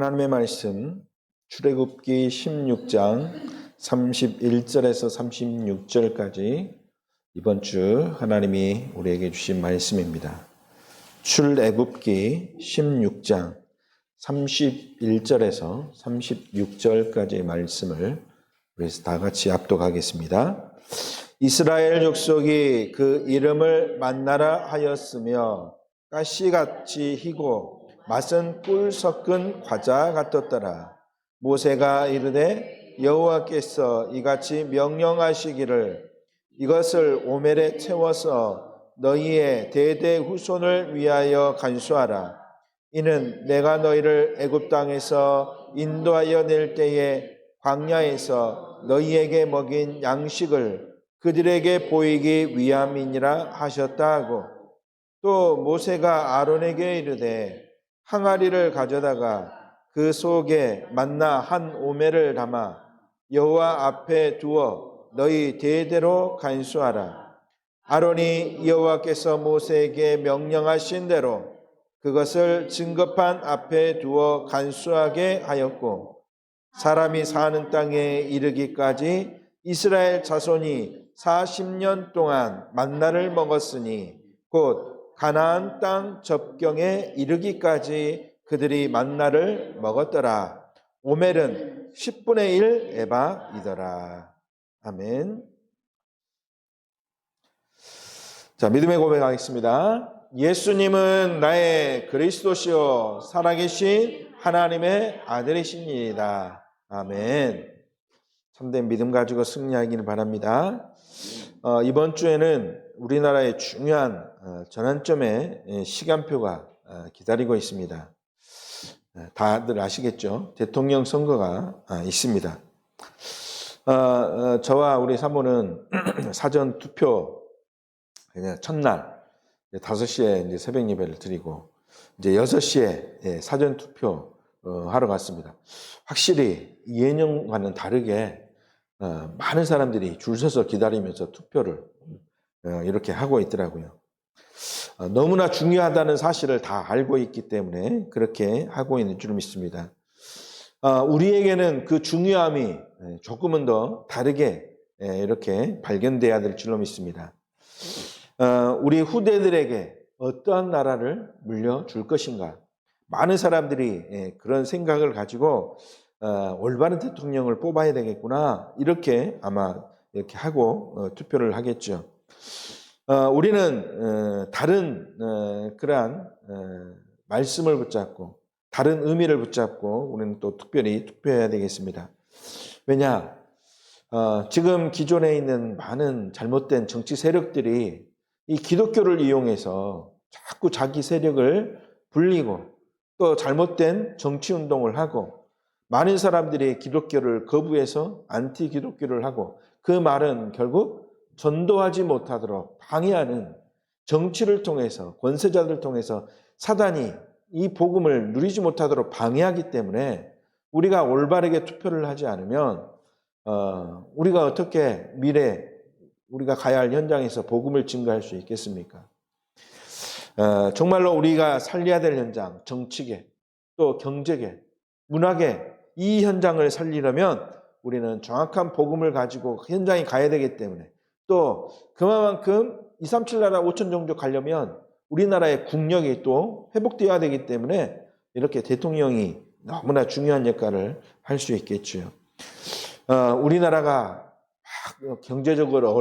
하나님의 말씀 출애굽기 16장 31절에서 36절까지 이번 주 하나님이 우리에게 주신 말씀입니다. 출애굽기 16장 31절에서 36절까지의 말씀을 우리 다 같이 압독하겠습니다. 이스라엘 족속이 그 이름을 만나라 하였으며 가시같이 희고 맛은 꿀 섞은 과자 같았더라. 모세가 이르되 여호와께서 이같이 명령하시기를 이것을 오멜에 채워서 너희의 대대 후손을 위하여 간수하라. 이는 내가 너희를 애굽 땅에서 인도하여 낼 때에 광야에서 너희에게 먹인 양식을 그들에게 보이기 위함이니라 하셨다 하고, 또 모세가 아론에게 이르되 항아리를 가져다가 그 속에 만나 한 오멜을 담아 여호와 앞에 두어 너희 대대로 간수하라. 아론이 여호와께서 모세에게 명령하신 대로 그것을 증거판 앞에 두어 간수하게 하였고, 사람이 사는 땅에 이르기까지 이스라엘 자손이 40년 동안 만나를 먹었으니 곧 가나안 땅 접경에 이르기까지 그들이 만나를 먹었더라. 오멜은 10분의 1 에바이더라. 아멘. 자, 믿음의 고백하겠습니다. 예수님은 나의 그리스도시요 살아계신 하나님의 아들이시니이다. 아멘. 참된 믿음 가지고 승리하기를 바랍니다. 이번 주에는 우리나라의 중요한 전환점의 시간표가 기다리고 있습니다. 다들 아시겠죠? 대통령 선거가 있습니다. 저와 우리 사모는 사전 투표 첫날 5시에 이제 새벽 예배를 드리고 이제 6시에 사전 투표 하러 갔습니다. 확실히 예년과는 다르게 많은 사람들이 줄 서서 기다리면서 투표를 이렇게 하고 있더라고요. 너무나 중요하다는 사실을 다 알고 있기 때문에 그렇게 하고 있는 줄 믿습니다. 우리에게는 그 중요함이 조금은 더 다르게 이렇게 발견돼야 될 줄로 믿습니다. 우리 후대들에게 어떠한 나라를 물려줄 것인가? 많은 사람들이 그런 생각을 가지고 올바른 대통령을 뽑아야 되겠구나, 이렇게 아마 이렇게 하고 투표를 하겠죠. 우리는 다른 그러한 말씀을 붙잡고 다른 의미를 붙잡고 우리는 또 특별히 투표해야 되겠습니다. 왜냐? 지금 기존에 있는 많은 잘못된 정치 세력들이 이 기독교를 이용해서 자꾸 자기 세력을 불리고 또 잘못된 정치 운동을 하고, 많은 사람들이 기독교를 거부해서 안티 기독교를 하고, 그 말은 결국 전도하지 못하도록 방해하는 정치를 통해서, 권세자들을 통해서 사단이 이 복음을 누리지 못하도록 방해하기 때문에 우리가 올바르게 투표를 하지 않으면 우리가 어떻게 미래 우리가 가야 할 현장에서 복음을 증거할 수 있겠습니까? 정말로 우리가 살려야 될 현장, 정치계, 또 경제계, 문화계, 이 현장을 살리려면 우리는 정확한 복음을 가지고 현장에 가야 되기 때문에, 또 그만큼 237 나라 5천 종족 가려면 우리나라의 국력이 또 회복되어야 되기 때문에 이렇게 대통령이 너무나 중요한 역할을 할 수 있겠죠. 우리나라가 경제적으로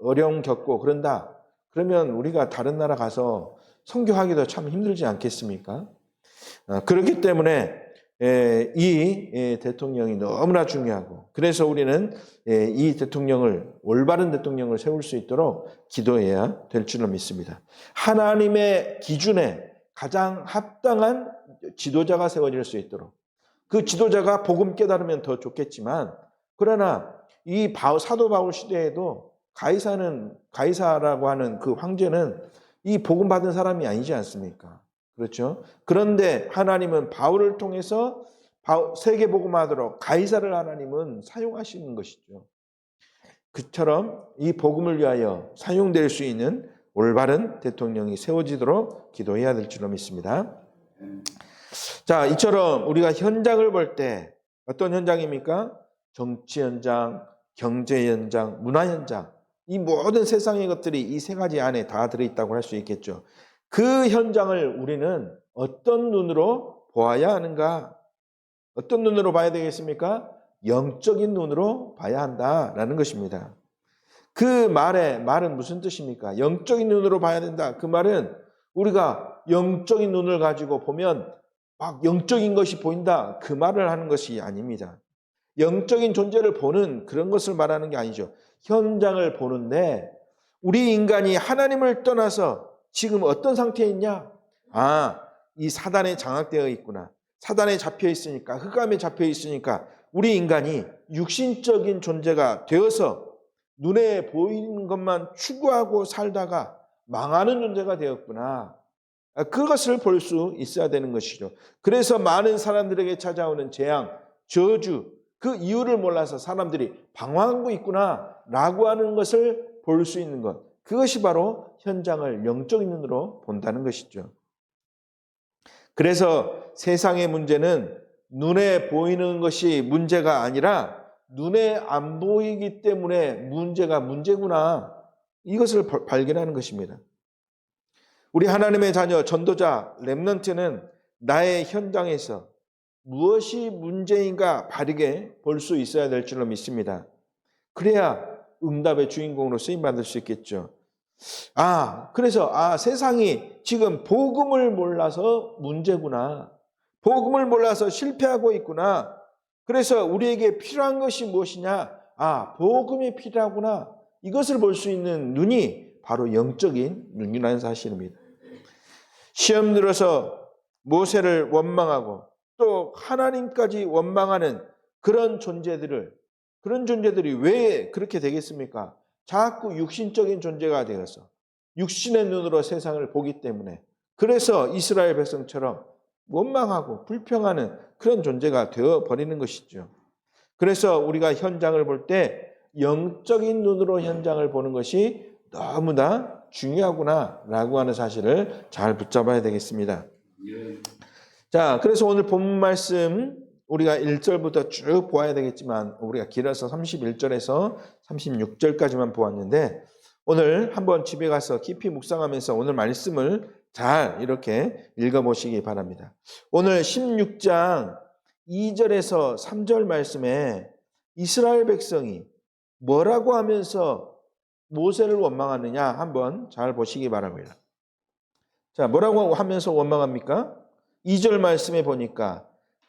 어려움 겪고 그런다. 그러면 우리가 다른 나라 가서 선교하기도 참 힘들지 않겠습니까? 그렇기 때문에 이 대통령이 너무나 중요하고, 그래서 우리는 이 대통령을, 올바른 대통령을 세울 수 있도록 기도해야 될 줄로 믿습니다. 하나님의 기준에 가장 합당한 지도자가 세워질 수 있도록, 그 지도자가 복음 깨달으면 더 좋겠지만, 그러나 이 사도 바울 시대에도 가이사라고 하는 그 황제는 이 복음 받은 사람이 아니지 않습니까? 그렇죠? 그런데 하나님은 바울을 통해서 세계 복음하도록 가이사를 하나님은 사용하시는 것이죠. 그처럼 이 복음을 위하여 사용될 수 있는 올바른 대통령이 세워지도록 기도해야 될 줄로 믿습니다. 자, 이처럼 우리가 현장을 볼 때 어떤 현장입니까? 정치 현장, 경제 현장, 문화 현장. 이 모든 세상의 것들이 이 세 가지 안에 다 들어있다고 할 수 있겠죠. 그 현장을 우리는 어떤 눈으로 보아야 하는가? 어떤 눈으로 봐야 되겠습니까? 영적인 눈으로 봐야 한다라는 것입니다. 그 말은 무슨 뜻입니까? 영적인 눈으로 봐야 된다. 그 말은 우리가 영적인 눈을 가지고 보면 막 영적인 것이 보인다. 그 말을 하는 것이 아닙니다. 영적인 존재를 보는 그런 것을 말하는 게 아니죠. 현장을 보는데 우리 인간이 하나님을 떠나서 지금 어떤 상태에 있냐? 이 사단에 장악되어 있구나. 사단에 잡혀 있으니까, 흑암에 잡혀 있으니까 우리 인간이 육신적인 존재가 되어서 눈에 보이는 것만 추구하고 살다가 망하는 존재가 되었구나. 그것을 볼 수 있어야 되는 것이죠. 그래서 많은 사람들에게 찾아오는 재앙, 저주, 그 이유를 몰라서 사람들이 방황하고 있구나 라고 하는 것을 볼 수 있는 것. 그것이 바로 현장을 영적인 눈으로 본다는 것이죠. 그래서 세상의 문제는 눈에 보이는 것이 문제가 아니라 눈에 안 보이기 때문에 문제가 문제구나. 이것을 발견하는 것입니다. 우리 하나님의 자녀, 전도자, 렘넌트는 나의 현장에서 무엇이 문제인가 바르게 볼 수 있어야 될 줄로 믿습니다. 그래야 응답의 주인공으로 쓰임받을 수 있겠죠. 그래서 세상이 지금 복음을 몰라서 문제구나. 복음을 몰라서 실패하고 있구나. 그래서 우리에게 필요한 것이 무엇이냐? 복음이 필요하구나. 이것을 볼 수 있는 눈이 바로 영적인 눈이라는 사실입니다. 시험 들어서 모세를 원망하고 또 하나님까지 원망하는 그런 존재들이 왜 그렇게 되겠습니까? 자꾸 육신적인 존재가 되어서 육신의 눈으로 세상을 보기 때문에 그래서 이스라엘 백성처럼 원망하고 불평하는 그런 존재가 되어버리는 것이죠. 그래서 우리가 현장을 볼 때 영적인 눈으로 현장을 보는 것이 너무나 중요하구나라고 하는 사실을 잘 붙잡아야 되겠습니다. 자, 그래서 오늘 본문 말씀 우리가 1절부터 쭉 보아야 되겠지만 우리가 길어서 31절에서 36절까지만 보았는데 오늘 한번 집에 가서 깊이 묵상하면서 오늘 말씀을 잘 이렇게 읽어보시기 바랍니다. 오늘 16장 2절에서 3절 말씀에 이스라엘 백성이 뭐라고 하면서 모세를 원망하느냐 한번 잘 보시기 바랍니다. 자, 뭐라고 하면서 원망합니까? 2절 말씀에 보니까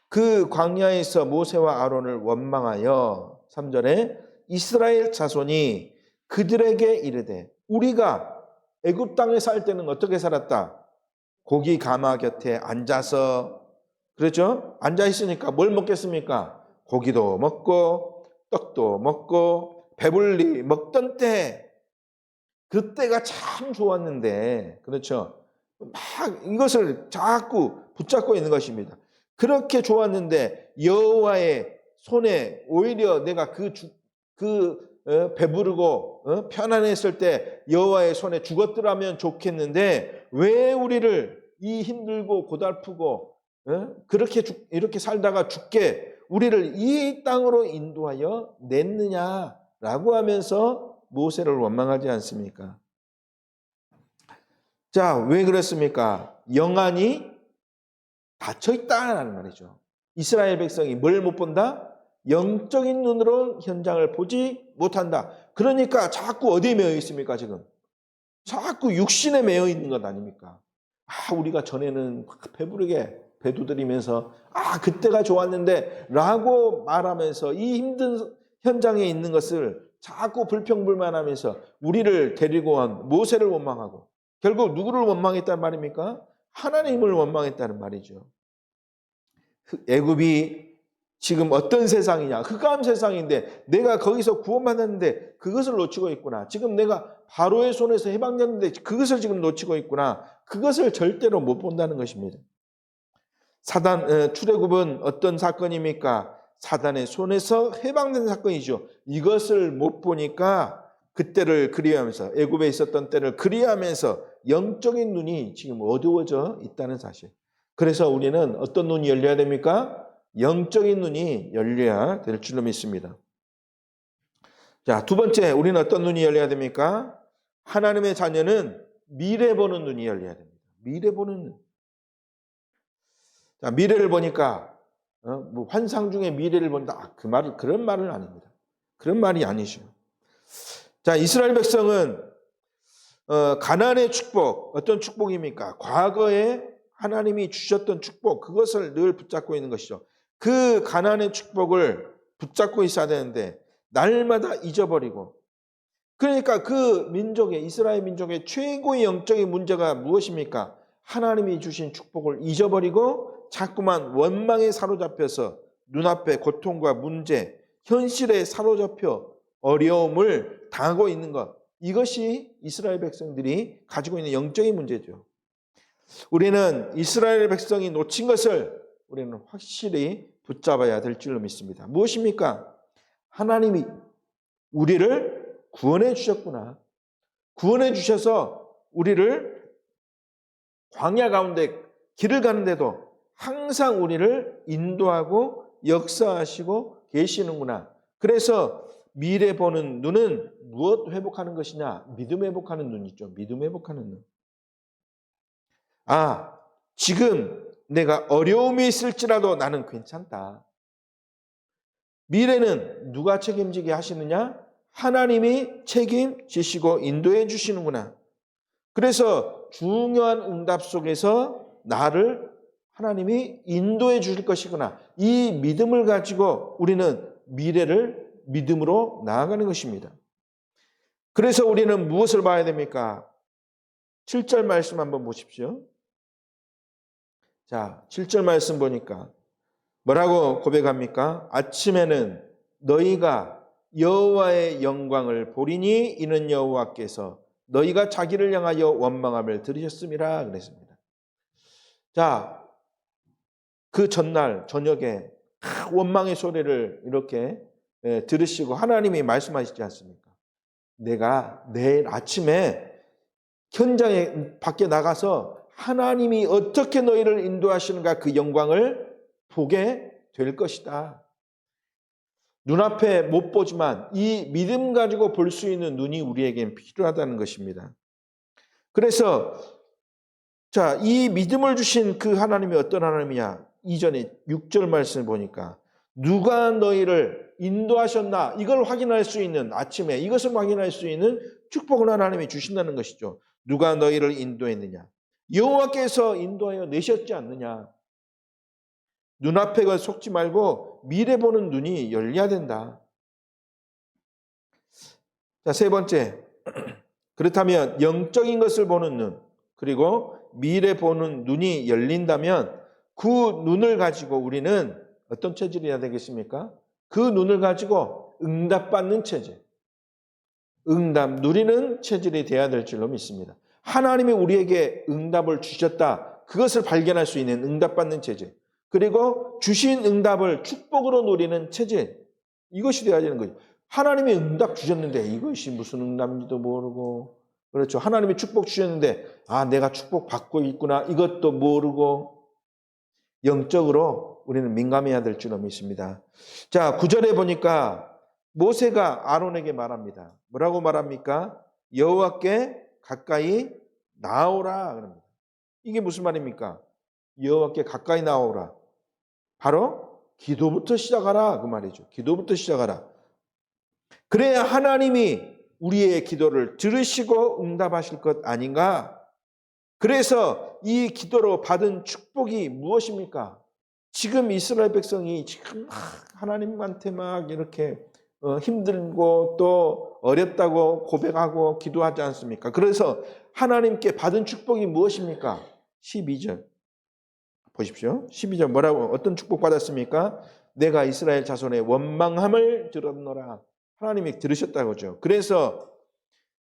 그 광야에서 모세와 아론을 원망하여 3절에 이스라엘 자손이 그들에게 이르되 우리가 애굽 땅에 살 때는 어떻게 살았다? 고기 가마 곁에 앉아서 그렇죠? 앉아 있으니까 뭘 먹겠습니까? 고기도 먹고 떡도 먹고 배불리 먹던 때 그때가 참 좋았는데 그렇죠? 막 이것을 자꾸 붙잡고 있는 것입니다. 그렇게 좋았는데 여호와의 손에 오히려 내가 배부르고 편안했을 때 여호와의 손에 죽었더라면 좋겠는데 왜 우리를 이 힘들고 고달프고 이렇게 살다가 죽게 우리를 이 땅으로 인도하여 냈느냐라고 하면서 모세를 원망하지 않습니까? 자, 왜 그렇습니까? 영안이 닫혀있다라는 말이죠. 이스라엘 백성이 뭘 못 본다? 영적인 눈으로 현장을 보지 못한다. 그러니까 자꾸 어디에 매여 있습니까, 지금? 자꾸 육신에 매여 있는 것 아닙니까? 우리가 전에는 배부르게 배두드리면서 그때가 좋았는데 라고 말하면서 이 힘든 현장에 있는 것을 자꾸 불평불만하면서 우리를 데리고 온 모세를 원망하고 결국 누구를 원망했단 말입니까? 하나님을 원망했다는 말이죠. 애굽이 지금 어떤 세상이냐? 흑암 세상인데 내가 거기서 구원받았는데 그것을 놓치고 있구나. 지금 내가 바로의 손에서 해방됐는데 그것을 지금 놓치고 있구나. 그것을 절대로 못 본다는 것입니다. 출애굽은 어떤 사건입니까? 사단의 손에서 해방된 사건이죠. 이것을 못 보니까 그때를 그리워하면서 애굽에 있었던 때를 그리워하면서 영적인 눈이 지금 어두워져 있다는 사실. 그래서 우리는 어떤 눈이 열려야 됩니까? 영적인 눈이 열려야 될 줄로 믿습니다. 자, 두 번째, 우리는 어떤 눈이 열려야 됩니까? 하나님의 자녀는 미래 보는 눈이 열려야 됩니다. 미래 보는 눈. 자, 미래를 보니까 뭐 환상 중에 미래를 본다. 그런 말은 아닙니다. 그런 말이 아니죠. 자, 이스라엘 백성은 가나안의 축복, 어떤 축복입니까? 과거에 하나님이 주셨던 축복, 그것을 늘 붙잡고 있는 것이죠. 그 가나안의 축복을 붙잡고 있어야 되는데 날마다 잊어버리고, 그러니까 그 민족의, 이스라엘 민족의 최고의 영적인 문제가 무엇입니까? 하나님이 주신 축복을 잊어버리고 자꾸만 원망에 사로잡혀서 눈앞에 고통과 문제, 현실에 사로잡혀 어려움을 당하고 있는 것, 이것이 이스라엘 백성들이 가지고 있는 영적인 문제죠. 우리는 이스라엘 백성이 놓친 것을 우리는 확실히 붙잡아야 될 줄로 믿습니다. 무엇입니까? 하나님이 우리를 구원해 주셨구나. 구원해 주셔서 우리를 광야 가운데 길을 가는데도 항상 우리를 인도하고 역사하시고 계시는구나. 그래서 미래 보는 눈은 무엇 회복하는 것이냐? 믿음 회복하는 눈이죠. 믿음 회복하는 눈. 아, 지금 내가 어려움이 있을지라도 나는 괜찮다. 미래는 누가 책임지게 하시느냐? 하나님이 책임지시고 인도해 주시는구나. 그래서 중요한 응답 속에서 나를 하나님이 인도해 주실 것이구나. 이 믿음을 가지고 우리는 미래를 믿음으로 나아가는 것입니다. 그래서 우리는 무엇을 봐야 됩니까? 7절 말씀 한번 보십시오. 자, 7절 말씀 보니까 뭐라고 고백합니까? 아침에는 너희가 여호와의 영광을 보리니 이는 여호와께서 너희가 자기를 향하여 원망함을 들으셨음이라 그랬습니다. 자, 그 전날 저녁에 원망의 소리를 이렇게 들으시고 하나님이 말씀하시지 않습니까? 내가 내일 아침에 현장에 밖에 나가서 하나님이 어떻게 너희를 인도하시는가 그 영광을 보게 될 것이다. 눈앞에 못 보지만 이 믿음 가지고 볼 수 있는 눈이 우리에겐 필요하다는 것입니다. 그래서 자, 이 믿음을 주신 그 하나님이 어떤 하나님이냐? 이전에 6절 말씀을 보니까 누가 너희를 인도하셨나? 이걸 확인할 수 있는 아침에 이것을 확인할 수 있는 축복을 하나님이 주신다는 것이죠. 누가 너희를 인도했느냐? 여호와께서 인도하여 내셨지 않느냐? 눈앞에 속지 말고 미래 보는 눈이 열려야 된다. 자, 세 번째. 그렇다면 영적인 것을 보는 눈, 그리고 미래 보는 눈이 열린다면 그 눈을 가지고 우리는 어떤 체질이어야 되겠습니까? 그 눈을 가지고 응답받는 체질, 응답 누리는 체질이 되어야 될 줄로 믿습니다. 하나님이 우리에게 응답을 주셨다. 그것을 발견할 수 있는 응답받는 체질. 그리고 주신 응답을 축복으로 누리는 체질. 이것이 되어야 되는 거죠. 하나님이 응답 주셨는데 이것이 무슨 응답인지도 모르고, 그렇죠. 하나님이 축복 주셨는데 내가 축복 받고 있구나. 이것도 모르고 영적으로 우리는 민감해야 될 줄로 믿습니다. 자, 9절에 보니까 모세가 아론에게 말합니다. 뭐라고 말합니까? 여호와께 가까이 나오라 그럽니다. 이게 무슨 말입니까? 여호와께 가까이 나오라. 바로 기도부터 시작하라 그 말이죠. 기도부터 시작하라. 그래야 하나님이 우리의 기도를 들으시고 응답하실 것 아닌가? 그래서 이 기도로 받은 축복이 무엇입니까? 지금 이스라엘 백성이 지금 하나님한테 막 이렇게 힘들고 또 어렵다고 고백하고 기도하지 않습니까? 그래서 하나님께 받은 축복이 무엇입니까? 12절 보십시오. 12절 뭐라고 어떤 축복 받았습니까? 내가 이스라엘 자손의 원망함을 들었노라. 하나님이 들으셨다고 하죠. 그래서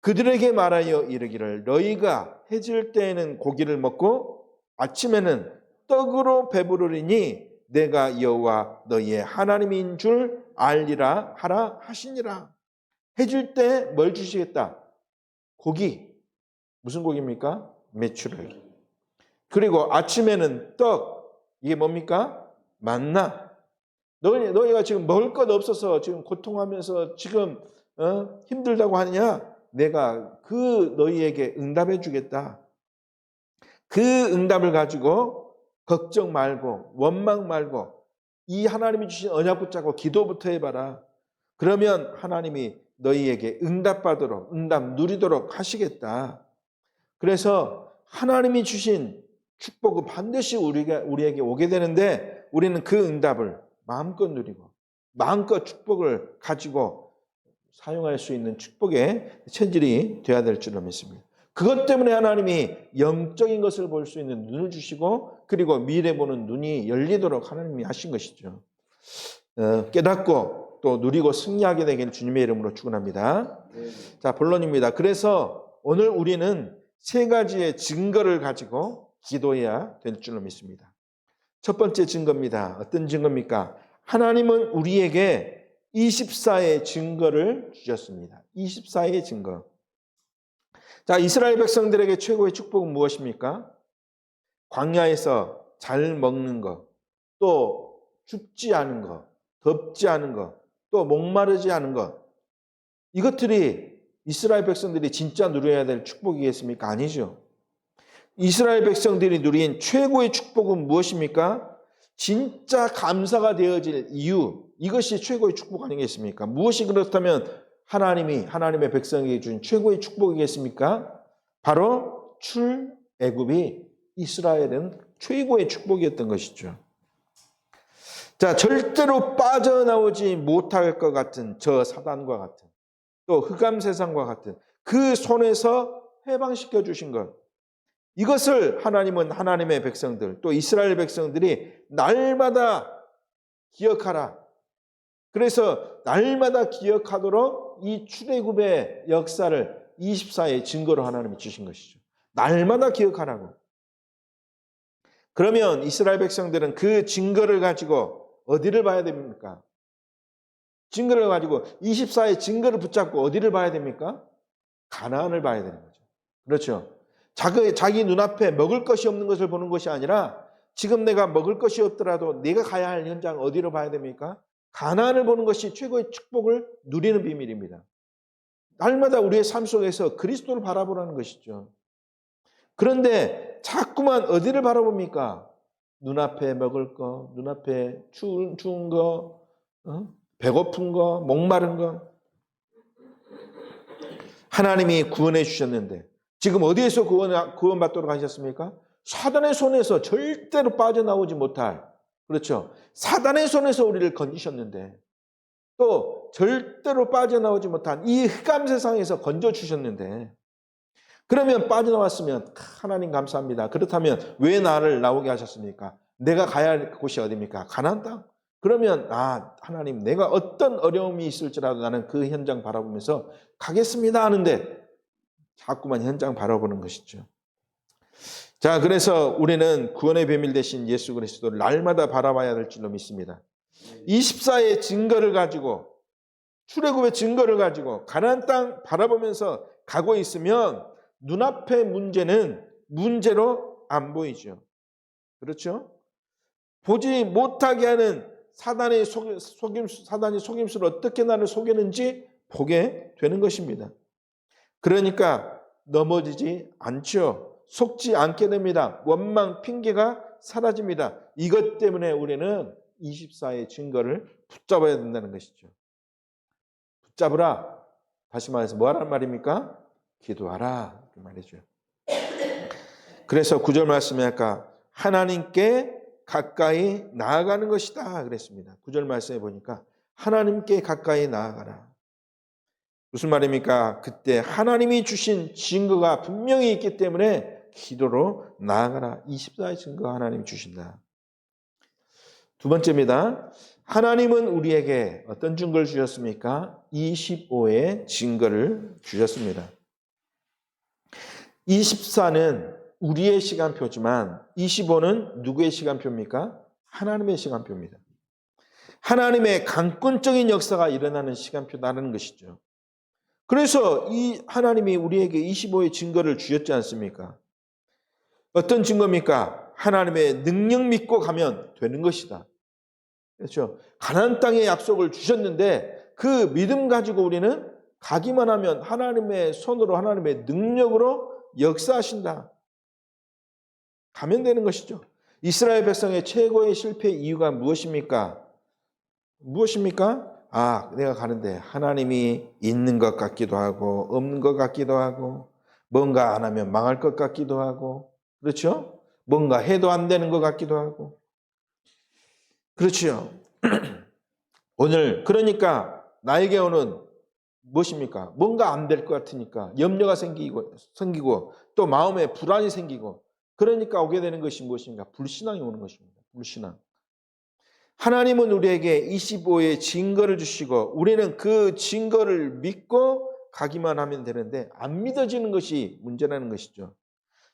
그들에게 말하여 이르기를 너희가 해질 때에는 고기를 먹고 아침에는 떡으로 배부르리니 내가 여호와 너희의 하나님인 줄 알리라 하라 하시니라. 해질 때 뭘 주시겠다? 고기. 무슨 고기입니까? 메추라기. 그리고 아침에는 떡. 이게 뭡니까? 만나. 너희가 지금 먹을 것 없어서 지금 고통하면서 지금 힘들다고 하느냐? 내가 그 너희에게 응답해 주겠다. 그 응답을 가지고 걱정 말고 원망 말고 이 하나님이 주신 언약 붙잡고 기도부터 해봐라. 그러면 하나님이 너희에게 응답받도록 응답 누리도록 하시겠다. 그래서 하나님이 주신 축복은 반드시 우리에게 오게 되는데 우리는 그 응답을 마음껏 누리고 마음껏 축복을 가지고 사용할 수 있는 축복의 체질이 되어야 될 줄로 믿습니다. 그것 때문에 하나님이 영적인 것을 볼 수 있는 눈을 주시고 그리고 미래 보는 눈이 열리도록 하나님이 하신 것이죠. 깨닫고 또 누리고 승리하게 되기를 주님의 이름으로 축원합니다. 자, 본론입니다. 그래서 오늘 우리는 세 가지의 증거를 가지고 기도해야 될 줄로 믿습니다. 첫 번째 증거입니다. 어떤 증거입니까? 하나님은 우리에게 24의 증거를 주셨습니다. 24의 증거. 자, 이스라엘 백성들에게 최고의 축복은 무엇입니까? 광야에서 잘 먹는 것, 또 춥지 않은 것, 덥지 않은 것, 또 목마르지 않은 것. 이것들이 이스라엘 백성들이 진짜 누려야 될 축복이겠습니까? 아니죠. 이스라엘 백성들이 누린 최고의 축복은 무엇입니까? 진짜 감사가 되어질 이유, 이것이 최고의 축복 아니겠습니까? 무엇이 그렇다면 하나님이 하나님의 백성에게 준 최고의 축복이겠습니까? 바로 출애굽이 이스라엘은 최고의 축복이었던 것이죠. 자, 절대로 빠져나오지 못할 것 같은 저 사단과 같은 또 흑암 세상과 같은 그 손에서 해방시켜 주신 것. 이것을 하나님은 하나님의 백성들 또 이스라엘 백성들이 날마다 기억하라. 그래서 날마다 기억하도록 이 출애굽의 역사를 24의 증거로 하나님이 주신 것이죠. 날마다 기억하라고. 그러면 이스라엘 백성들은 그 증거를 가지고 어디를 봐야 됩니까? 증거를 가지고 24의 증거를 붙잡고 어디를 봐야 됩니까? 가나안을 봐야 되는 거죠. 그렇죠. 자기 눈앞에 먹을 것이 없는 것을 보는 것이 아니라 지금 내가 먹을 것이 없더라도 내가 가야 할 현장 어디로 봐야 됩니까? 가나안을 보는 것이 최고의 축복을 누리는 비밀입니다. 날마다 우리의 삶 속에서 그리스도를 바라보라는 것이죠. 그런데 자꾸만 어디를 바라봅니까? 눈앞에 먹을 거, 눈앞에 추운 거, 배고픈 거, 목마른 거. 하나님이 구원해 주셨는데 지금 어디에서 구원받도록 하셨습니까? 사단의 손에서 절대로 빠져나오지 못할, 그렇죠. 사단의 손에서 우리를 건지셨는데 또 절대로 빠져나오지 못한 이 흑암 세상에서 건져주셨는데 그러면 빠져나왔으면 하나님 감사합니다. 그렇다면 왜 나를 나오게 하셨습니까? 내가 가야 할 곳이 어디입니까? 가나안 땅. 그러면 하나님 내가 어떤 어려움이 있을지라도 나는 그 현장 바라보면서 가겠습니다 하는데 자꾸만 현장 바라보는 것이죠. 자, 그래서 우리는 구원의 비밀 되신 예수 그리스도를 날마다 바라봐야 될 줄로 믿습니다. 24의 증거를 가지고 출애굽의 증거를 가지고 가나안 땅 바라보면서 가고 있으면 눈앞의 문제는 문제로 안 보이죠. 그렇죠? 보지 못하게 하는 사단이 속임수를 어떻게 나를 속이는지 보게 되는 것입니다. 그러니까 넘어지지 않죠. 속지 않게 됩니다. 원망, 핑계가 사라집니다. 이것 때문에 우리는 24의 증거를 붙잡아야 된다는 것이죠. 붙잡으라. 다시 말해서 뭐 하라는 말입니까? 기도하라. 그 말이죠. 그래서 9절 말씀에 아까 하나님께 가까이 나아가는 것이다 그랬습니다. 9절 말씀에 보니까 하나님께 가까이 나아가라. 무슨 말입니까? 그때 하나님이 주신 증거가 분명히 있기 때문에 기도로 나아가라. 24의 증거 하나님이 주신다. 두 번째입니다. 하나님은 우리에게 어떤 증거를 주셨습니까? 25의 증거를 주셨습니다. 24는 우리의 시간표지만 25는 누구의 시간표입니까? 하나님의 시간표입니다. 하나님의 강권적인 역사가 일어나는 시간표라는 것이죠. 그래서 이 하나님이 우리에게 25의 증거를 주셨지 않습니까? 어떤 증거입니까? 하나님의 능력 믿고 가면 되는 것이다. 그렇죠? 가나안 땅의 약속을 주셨는데 그 믿음 가지고 우리는 가기만 하면 하나님의 손으로 하나님의 능력으로 역사하신다. 가면 되는 것이죠. 이스라엘 백성의 최고의 실패 이유가 무엇입니까? 무엇입니까? 내가 가는데 하나님이 있는 것 같기도 하고 없는 것 같기도 하고 뭔가 안 하면 망할 것 같기도 하고 그렇죠? 뭔가 해도 안 되는 것 같기도 하고 그렇죠. 오늘 그러니까 나에게 오는 무엇입니까? 뭔가 안 될 것 같으니까 염려가 생기고 또 마음에 불안이 생기고 그러니까 오게 되는 것이 무엇입니까? 불신앙이 오는 것입니다. 불신앙. 하나님은 우리에게 25의 증거를 주시고 우리는 그 증거를 믿고 가기만 하면 되는데 안 믿어지는 것이 문제라는 것이죠.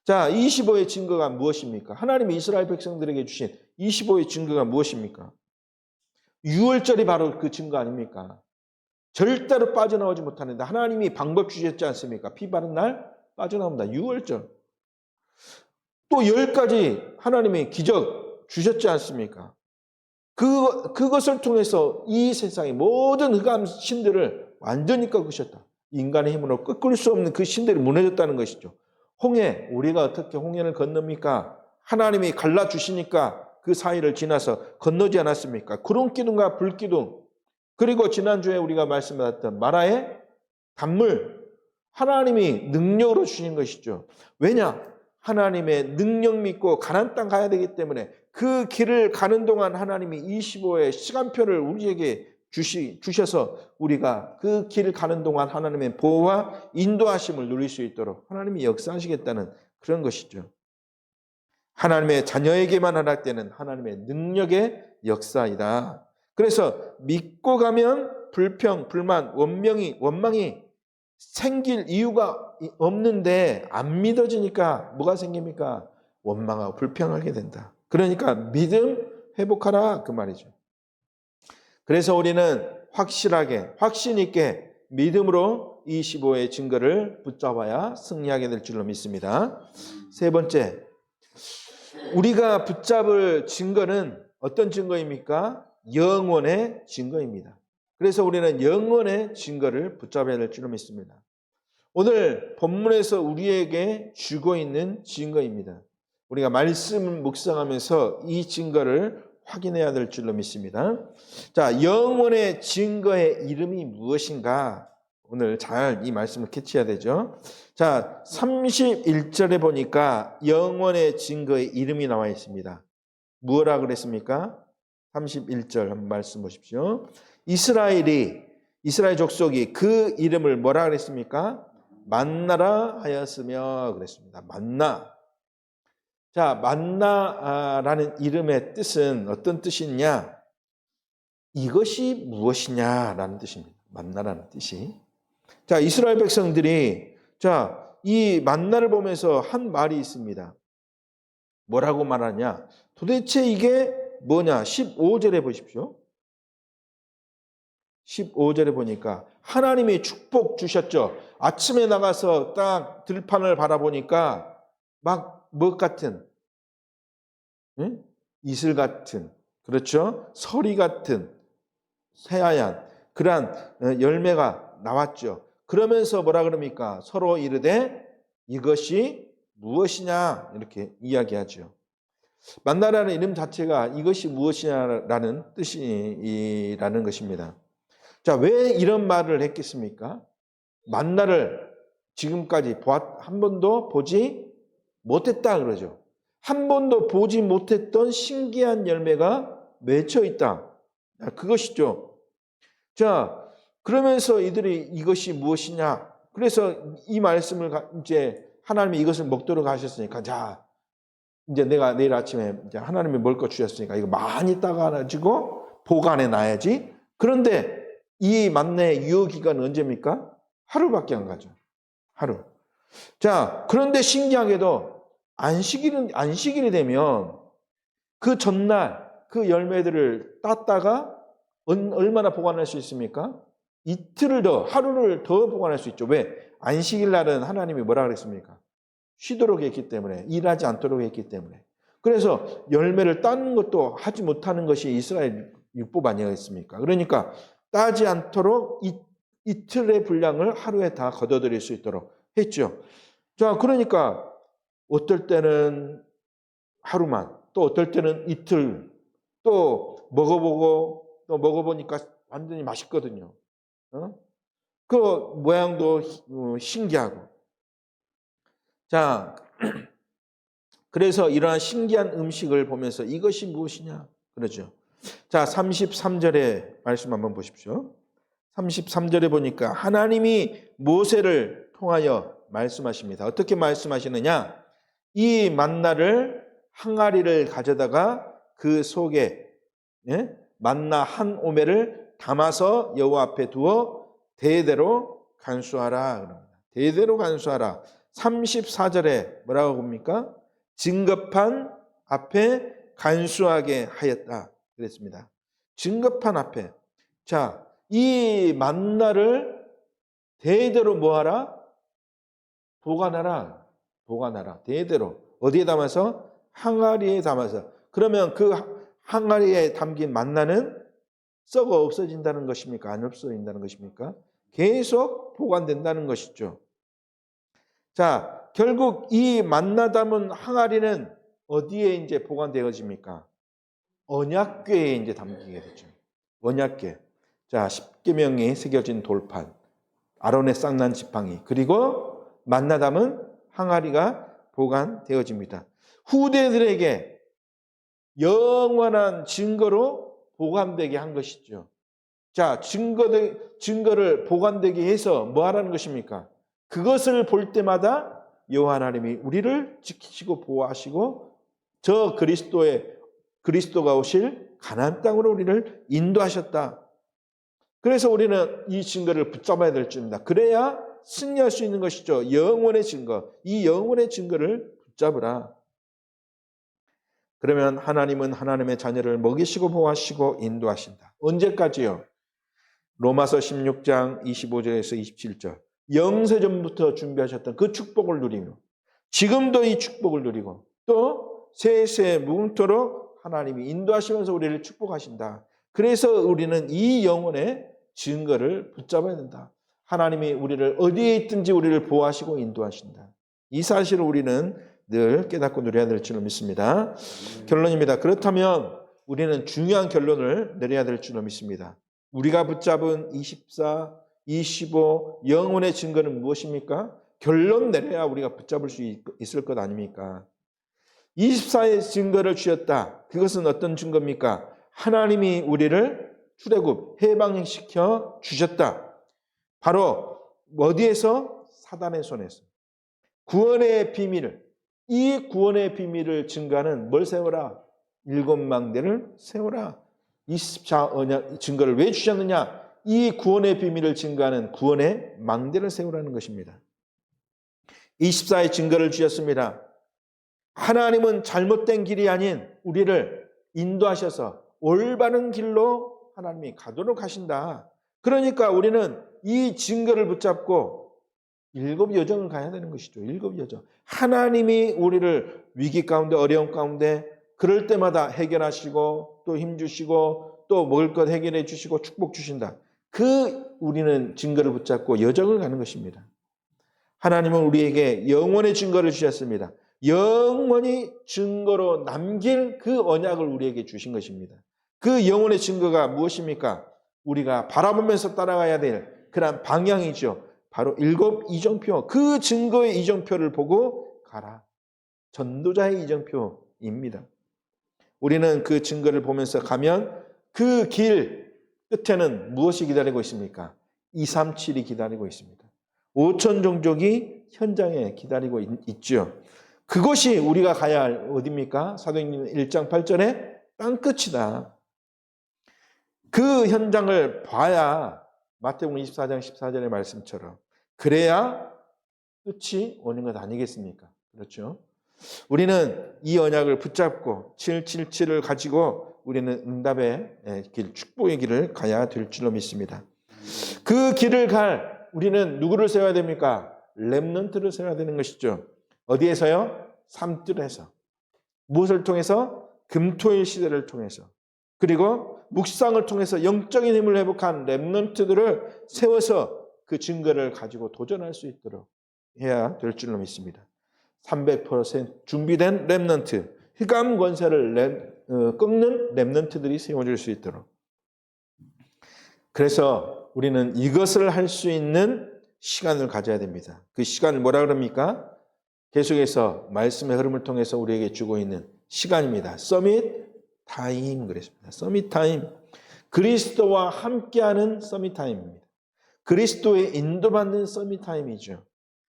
자, 25의 증거가 무엇입니까? 하나님이 이스라엘 백성들에게 주신 25의 증거가 무엇입니까? 유월절이 바로 그 증거 아닙니까? 절대로 빠져나오지 못하는데 하나님이 방법 주셨지 않습니까? 피 바른 날 빠져나옵니다. 유월절. 또 10가지 하나님이 기적 주셨지 않습니까? 그것을 통해서 이 세상의 모든 흑암 신들을 완전히 꺾으셨다. 인간의 힘으로 꺾을 수 없는 그 신들이 무너졌다는 것이죠. 홍해, 우리가 어떻게 홍해를 건넙니까? 하나님이 갈라주시니까 그 사이를 지나서 건너지 않았습니까? 구름기둥과 불기둥, 그리고 지난주에 우리가 말씀드렸던 마라의 단물, 하나님이 능력으로 주신 것이죠. 왜냐? 하나님의 능력 믿고 가나안 땅 가야 되기 때문에 그 길을 가는 동안 하나님이 25의 시간표를 우리에게 주셔서 우리가 그 길을 가는 동안 하나님의 보호와 인도하심을 누릴 수 있도록 하나님이 역사하시겠다는 그런 것이죠. 하나님의 자녀에게만 허락되는 하나님의 능력의 역사이다. 그래서 믿고 가면 불평, 불만, 원망이 생길 이유가 없는데 안 믿어지니까 뭐가 생깁니까? 원망하고 불평하게 된다. 그러니까 믿음 회복하라 그 말이죠. 그래서 우리는 확실하게 확신 있게 믿음으로 25의 증거를 붙잡아야 승리하게 될 줄로 믿습니다. 세 번째, 우리가 붙잡을 증거는 어떤 증거입니까? 영원의 증거입니다. 그래서 우리는 영원의 증거를 붙잡아야 될 줄로 믿습니다. 오늘 본문에서 우리에게 주고 있는 증거입니다. 우리가 말씀을 묵상하면서 이 증거를 확인해야 될 줄로 믿습니다. 자, 영원의 증거의 이름이 무엇인가? 오늘 잘 이 말씀을 캐치해야 되죠. 자, 31절에 보니까 영원의 증거의 이름이 나와 있습니다. 뭐라 그랬습니까? 31절 한번 말씀 보십시오. 이스라엘 족속이 그 이름을 뭐라 그랬습니까? 만나라 하였으며 그랬습니다. 만나. 자, 만나라는 이름의 뜻은 어떤 뜻이냐? 이것이 무엇이냐라는 뜻입니다. 만나라는 뜻이. 자, 이스라엘 백성들이 이 만나를 보면서 한 말이 있습니다. 뭐라고 말하냐? 도대체 이게 뭐냐? 15절에 보십시오. 15절에 보니까 하나님이 축복 주셨죠. 아침에 나가서 딱 들판을 바라보니까 막 뭐 같은 이슬 같은 그렇죠? 서리 같은 새하얀 그러한 열매가 나왔죠. 그러면서 뭐라 그럽니까? 서로 이르되 이것이 무엇이냐 이렇게 이야기하죠. 만나라는 이름 자체가 이것이 무엇이냐라는 뜻이라는 것입니다. 자, 왜 이런 말을 했겠습니까? 만나를 지금까지 한 번도 보지 못했다 그러죠. 한 번도 보지 못했던 신기한 열매가 맺혀 있다. 그것이죠. 자, 그러면서 이들이 이것이 무엇이냐? 그래서 이 말씀을 이제 하나님이 이것을 먹도록 하셨으니까 자, 이제 내가 내일 아침에 이제 하나님이 먹을 거 주셨으니까 이거 많이 따가지고 보관해 놔야지. 그런데 이 만나의 유효 기간은 언제입니까? 하루밖에 안 가죠. 하루. 자, 그런데 신기하게도 안식일이 되면 그 전날 그 열매들을 땄다가 얼마나 보관할 수 있습니까? 하루를 더 보관할 수 있죠. 왜? 안식일 날은 하나님이 뭐라 그랬습니까? 쉬도록 했기 때문에, 일하지 않도록 했기 때문에. 그래서 열매를 따는 것도 하지 못하는 것이 이스라엘 율법 아니었습니까? 그러니까 따지 않도록 이틀의 분량을 하루에 다 거둬들일 수 있도록 했죠. 자, 그러니까 어떨 때는 하루만, 또 어떨 때는 이틀, 또 먹어보고 또 먹어보니까 완전히 맛있거든요. 그 모양도 신기하고. 자, 그래서 이러한 신기한 음식을 보면서 이것이 무엇이냐? 그러죠. 자, 33절의 말씀 한번 보십시오. 33절에 보니까 하나님이 모세를 통하여 말씀하십니다. 어떻게 말씀하시느냐? 이 만나를 항아리를 가져다가 그 속에 만나 한 오멜을 담아서 여호와 앞에 두어 대대로 간수하라 그럽니다. 대대로 간수하라. 34절에 뭐라고 봅니까? 증거판 앞에 간수하게 하였다 그랬습니다. 증거판 앞에. 자, 이 만나를 대대로 뭐하라? 보관하라. 보관하라. 대대로. 어디에 담아서? 항아리에 담아서. 그러면 그 항아리에 담긴 만나는 썩어 없어진다는 것입니까? 안 없어진다는 것입니까? 계속 보관된다는 것이죠. 자, 결국 이 만나 담은 항아리는 어디에 이제 보관되어집니까? 언약궤에 이제 담기게 되죠. 언약궤. 자, 십계명이 새겨진 돌판, 아론의 쌍난 지팡이, 그리고 만나 담은 항아리가 보관되어집니다. 후대들에게 영원한 증거로 보관되게 한 것이죠. 자, 증거를 보관되게 해서 뭐 하라는 것입니까? 그것을 볼 때마다 여호와 하나님이 우리를 지키시고 보호하시고 저 그리스도가 오실 가나안 땅으로 우리를 인도하셨다. 그래서 우리는 이 증거를 붙잡아야 될 줄입니다. 그래야 승리할 수 있는 것이죠. 영원의 증거. 이 영원의 증거를 붙잡으라. 그러면 하나님은 하나님의 자녀를 먹이시고 보호하시고 인도하신다. 언제까지요? 로마서 16장 25절에서 27절. 영세전부터 준비하셨던 그 축복을 누리며 지금도 이 축복을 누리고 또 세세 무궁토록 하나님이 인도하시면서 우리를 축복하신다. 그래서 우리는 이 영혼의 증거를 붙잡아야 된다. 하나님이 우리를 어디에 있든지 우리를 보호하시고 인도하신다. 이 사실을 우리는 늘 깨닫고 누려야 될 줄로 믿습니다. 결론입니다. 그렇다면 우리는 중요한 결론을 내려야 될 줄로 믿습니다. 우리가 붙잡은 24, 25 영혼의 증거는 무엇입니까? 결론 내려야 우리가 붙잡을 수 있을 것 아닙니까? 24의 증거를 주셨다. 그것은 어떤 증거입니까? 하나님이 우리를 출애굽, 해방시켜 주셨다. 바로 어디에서? 사단의 손에서. 구원의 비밀을, 이 구원의 비밀을 증거하는 뭘 세워라? 7망대를 세워라. 24 언약 증거를 왜 주셨느냐? 이 구원의 비밀을 증거하는 구원의 망대를 세우라는 것입니다. 24의 증거를 주셨습니다. 하나님은 잘못된 길이 아닌 우리를 인도하셔서 올바른 길로 하나님이 가도록 하신다. 그러니까 우리는 이 증거를 붙잡고 7 여정을 가야 되는 것이죠. 7 여정. 하나님이 우리를 위기 가운데 어려움 가운데 그럴 때마다 해결하시고 또 힘주시고 또 먹을 것 해결해 주시고 축복 주신다. 우리는 증거를 붙잡고 여정을 가는 것입니다. 하나님은 우리에게 영원의 증거를 주셨습니다. 영원히 증거로 남길 그 언약을 우리에게 주신 것입니다. 그 영원의 증거가 무엇입니까? 우리가 바라보면서 따라가야 될 그런 방향이죠. 바로 7 이정표, 그 증거의 이정표를 보고 가라. 전도자의 이정표입니다. 우리는 그 증거를 보면서 가면 그 길 끝에는 무엇이 기다리고 있습니까? 237이 기다리고 있습니다. 5천 종족이 현장에 기다리고 있죠. 그것이 우리가 가야 할 어디입니까? 사도행전 1장 8절에 땅끝이다. 그 현장을 봐야 마태복음 24장 14절의 말씀처럼 그래야 끝이 오는 것 아니겠습니까? 그렇죠? 우리는 이 언약을 붙잡고 777을 가지고 우리는 응답의 길, 축복의 길을 가야 될 줄로 믿습니다. 그 길을 갈 우리는 누구를 세워야 됩니까? 렘넌트를 세워야 되는 것이죠. 어디에서요? 산뜰에서. 무엇을 통해서? 금토일 시대를 통해서. 그리고 묵상을 통해서 영적인 힘을 회복한 렘넌트들을 세워서 그 증거를 가지고 도전할 수 있도록 해야 될 줄로 믿습니다. 300% 준비된 렘넌트, 흑암 권세를 꺾는 렘넌트들이 세워질 수 있도록. 그래서 우리는 이것을 할 수 있는 시간을 가져야 됩니다. 그 시간을 뭐라 그럽니까? 계속해서 말씀의 흐름을 통해서 우리에게 주고 있는 시간입니다. 서밋 타임 그랬습니다. 서밋 타임. 그리스도와 함께하는 서밋 타임입니다. 그리스도의 인도받는 서밋 타임이죠.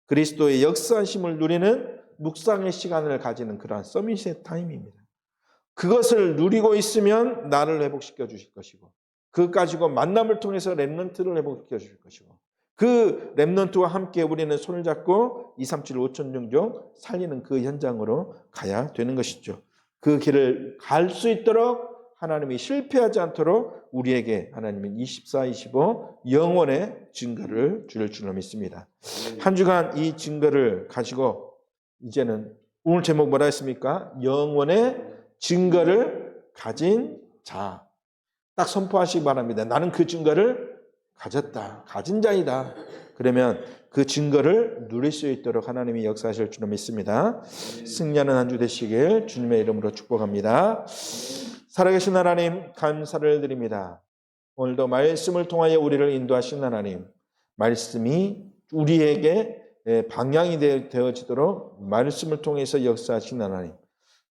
그리스도의 역사심을 누리는 묵상의 시간을 가지는 그러한 서밋의 타임입니다. 그것을 누리고 있으면 나를 회복시켜 주실 것이고, 그것 가지고 만남을 통해서 렘넌트를 회복시켜 주실 것이고, 그 렘넌트와 함께 우리는 손을 잡고 237 5천 종족 살리는 그 현장으로 가야 되는 것이죠. 그 길을 갈 수 있도록 하나님이 실패하지 않도록 우리에게 하나님은 24, 25 영원의 증거를 줄 줄로 믿습니다. 한 주간 이 증거를 가지고 이제는 오늘 제목 뭐라 했습니까? 영원의 증거를 가진 자. 딱 선포하시기 바랍니다. 나는 그 증거를 가졌다. 가진 자이다. 그러면 그 증거를 누릴 수 있도록 하나님이 역사하실 줄로 믿습니다. 승리하는 한 주 되시길 주님의 이름으로 축복합니다. 살아계신 하나님 감사를 드립니다. 오늘도 말씀을 통하여 우리를 인도하신 하나님, 말씀이 우리에게 방향이 되어지도록 말씀을 통해서 역사하신 하나님,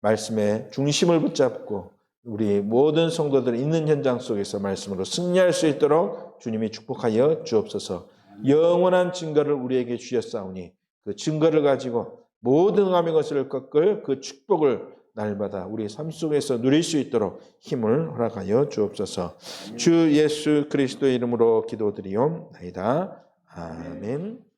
말씀의 중심을 붙잡고 우리 모든 성도들 있는 현장 속에서 말씀으로 승리할 수 있도록 주님이 축복하여 주옵소서. 영원한 증거를 우리에게 주셨사오니 그 증거를 가지고 모든 흑암의 것을 꺾을 그 축복을 날마다 우리 삶 속에서 누릴 수 있도록 힘을 허락하여 주옵소서. 주 예수 그리스도의 이름으로 기도드리옵나이다. 아멘.